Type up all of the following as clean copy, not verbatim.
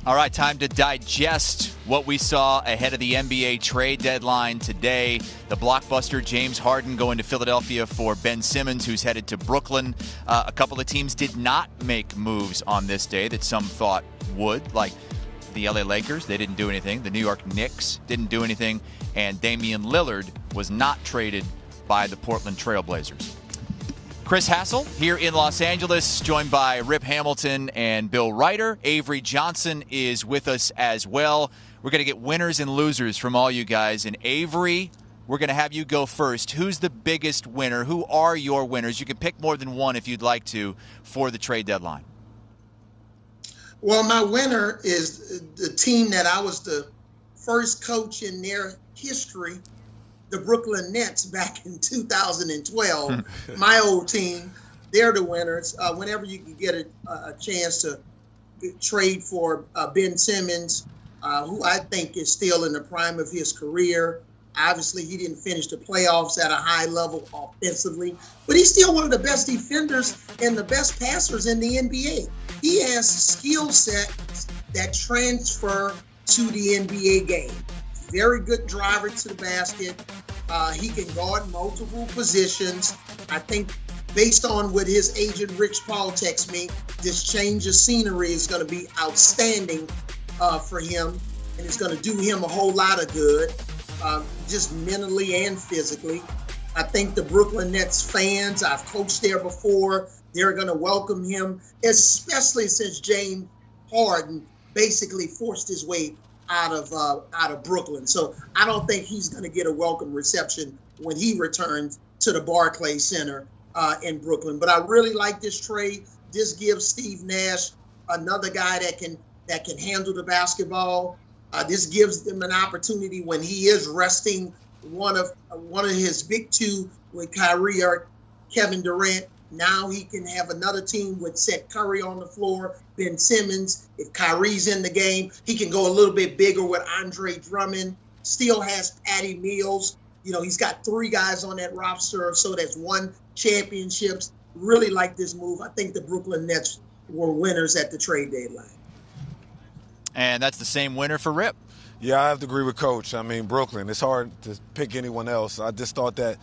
All right, time to digest what we saw ahead of the NBA trade deadline today. The blockbuster James Harden going to Philadelphia for Ben Simmons, who's headed to Brooklyn. A couple of teams did not make moves on this day that some thought would, like the LA Lakers. They didn't do anything. The New York Knicks didn't do anything. And Damian Lillard was not traded by the Portland Trail Blazers. Chris Hassel here in Los Angeles, joined by Rip Hamilton and Bill Ryder. Avery Johnson is with us as well. We're going to get winners and losers from all you guys. And Avery, we're going to have you go first. Who's the biggest winner? Who are your winners? You can pick more than one if you'd like to for the trade deadline. Well, my winner is the team that I was the first coach in their history, the Brooklyn Nets, back in 2012. My old team, they're the winners. Whenever you can get a chance to trade for Ben Simmons, who I think is still in the prime of his career. Obviously, he didn't finish the playoffs at a high level offensively, but he's still one of the best defenders and the best passers in the NBA. He has skill sets that transfer to the NBA game. Very good driver to the basket. He can guard multiple positions. I think based on what his agent Rich Paul texts me, this change of scenery is going to be outstanding for him, and it's going to do him a whole lot of good, just mentally and physically. I think the Brooklyn Nets fans, I've coached there before, they're going to welcome him, especially since James Harden basically forced his way out of Brooklyn. So I don't think he's going to get a welcome reception when he returns to the Barclays Center in Brooklyn. But I really like this trade. This gives Steve Nash another guy that can handle the basketball. This gives them an opportunity when he is resting one of his big two with Kyrie or Kevin Durant. Now he can have another team with Seth Curry on the floor, Ben Simmons. If Kyrie's in the game, he can go a little bit bigger with Andre Drummond. Still has Patty Mills. You know, he's got 3 guys on that roster, so that's 1 championships. Really like this move. I think the Brooklyn Nets were winners at the trade deadline. And that's the same winner for Rip. Yeah, I have to agree with Coach. I mean, Brooklyn, it's hard to pick anyone else. I just thought that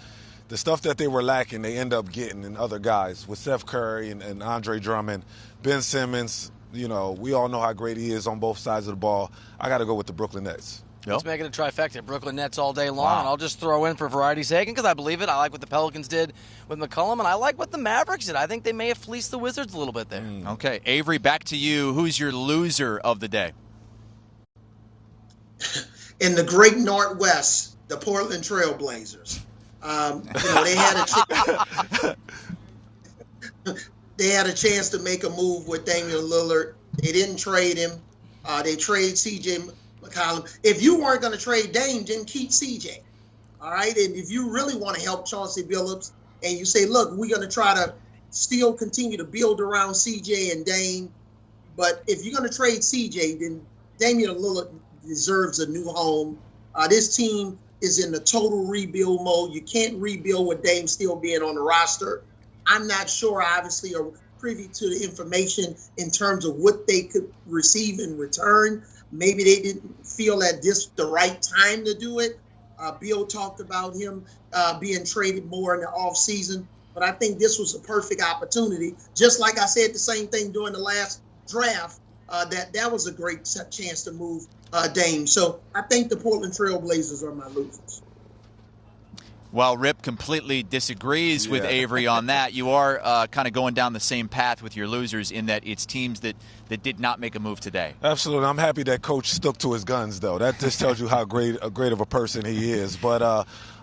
the stuff that they were lacking, they end up getting in other guys with Seth Curry and Andre Drummond, Ben Simmons. You know, we all know how great he is on both sides of the ball. I got to go with the Brooklyn Nets. Let's make it a trifecta. Brooklyn Nets all day long. Wow. And I'll just throw in for variety's sake, because I believe it. I like what the Pelicans did with McCollum, and I like what the Mavericks did. I think they may have fleeced the Wizards a little bit there. Okay, Avery, back to you. Who's your loser of the day? In the great Northwest, the Portland Trail Blazers. They had a chance to make a move with Damian Lillard. They didn't trade him. They trade C.J. McCollum. If you weren't going to trade Dame, then keep C.J. All right? And if you really want to help Chauncey Billups and you say, look, we're going to try to still continue to build around C.J. and Dame, but if you're going to trade C.J., then Damian Lillard deserves a new home. This team is in the total rebuild mode. You can't rebuild with Dame still being on the roster. I'm not sure, obviously, are privy to the information in terms of what they could receive in return. Maybe they didn't feel that this the right time to do it. Bill talked about him being traded more in the offseason, but I think this was a perfect opportunity. Just like I said the same thing during the last draft, that was a great chance to move Dame. So I think the Portland Trail Blazers are my losers. Well, Rip completely disagrees with Avery on that. You are kind of going down the same path with your losers in that it's teams that did not make a move today. Absolutely. I'm happy that Coach stuck to his guns, though. That just tells you how great of a person he is. But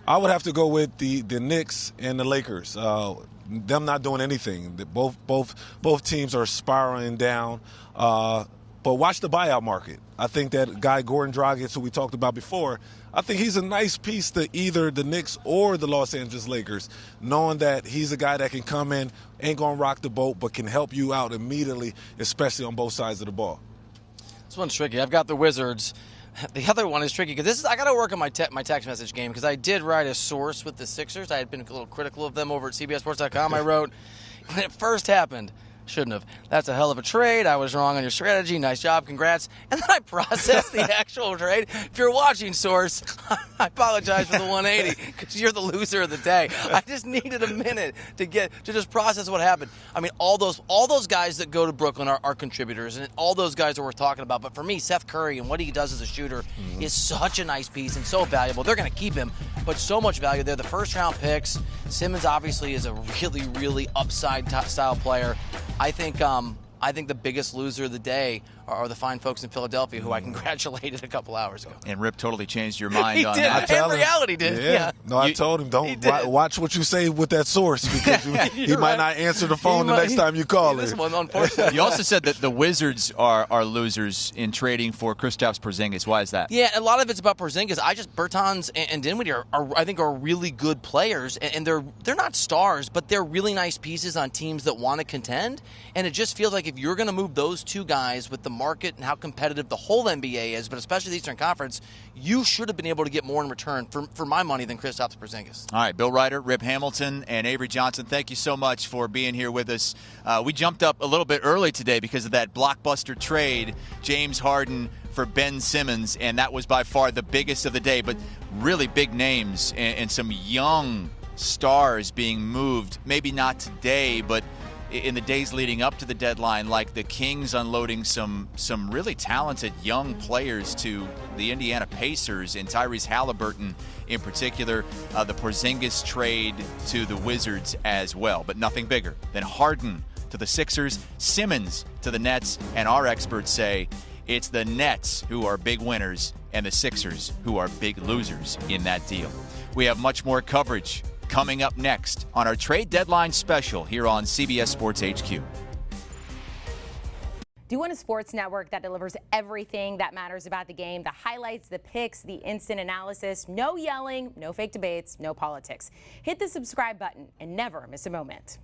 I would have to go with the Knicks and the Lakers. Them not doing anything. Both teams are spiraling down. But watch the buyout market. I think that guy Goran Dragic, who we talked about before, I think he's a nice piece to either the Knicks or the Los Angeles Lakers, knowing that he's a guy that can come in, ain't going to rock the boat, but can help you out immediately, especially on both sides of the ball. This one's tricky. I've got the Wizards. The other one is tricky because I got to work on my text message game, because I did write a source with the Sixers. I had been a little critical of them over at CBSSports.com. I wrote, when it first happened, shouldn't have. That's a hell of a trade. I was wrong on your strategy. Nice job. Congrats. And then I processed the actual trade. If you're watching, Source, I apologize for the 180 because you're the loser of the day. I just needed a minute to just process what happened. I mean, all those guys that go to Brooklyn are contributors, and all those guys are worth talking about. But for me, Seth Curry and what he does as a shooter is such a nice piece and so valuable. They're going to keep him, but so much value. They're the first-round picks. Simmons obviously is a really, really upside-style player. I think the biggest loser of the day are the fine folks in Philadelphia who I congratulated a couple hours ago. And Rip totally changed your mind He on did. that. In reality did. Yeah. No, I told him, don't watch what you say with that source because he might not answer the phone the next time you call This him. one, unfortunately. You also said that the Wizards are losers in trading for Kristaps Porzingis. Why is that? Yeah, a lot of it's about Porzingis. Bertans and Dinwiddie are really good players, and they're not stars, but they're really nice pieces on teams that want to contend. And it just feels like if you're going to move those two guys with the market and how competitive the whole NBA is, but especially the Eastern Conference, you should have been able to get more in return for my money than Kristaps Porzingis. All right, Bill Ryder, Rip Hamilton, and Avery Johnson, thank you so much for being here with us. We jumped up a little bit early today because of that blockbuster trade, James Harden for Ben Simmons, and that was by far the biggest of the day, but really big names and some young stars being moved, maybe not today, but in the days leading up to the deadline, like the Kings unloading some really talented young players to the Indiana Pacers and Tyrese Halliburton in particular, the Porzingis trade to the Wizards as well, but nothing bigger than Harden to the Sixers, Simmons to the Nets, and our experts say it's the Nets who are big winners and the Sixers who are big losers in that deal. We have much more coverage coming up next on our trade deadline special here on CBS Sports HQ. Do you want a sports network that delivers everything that matters about the game? The highlights, the picks, the instant analysis, no yelling, no fake debates, no politics. Hit the subscribe button and never miss a moment.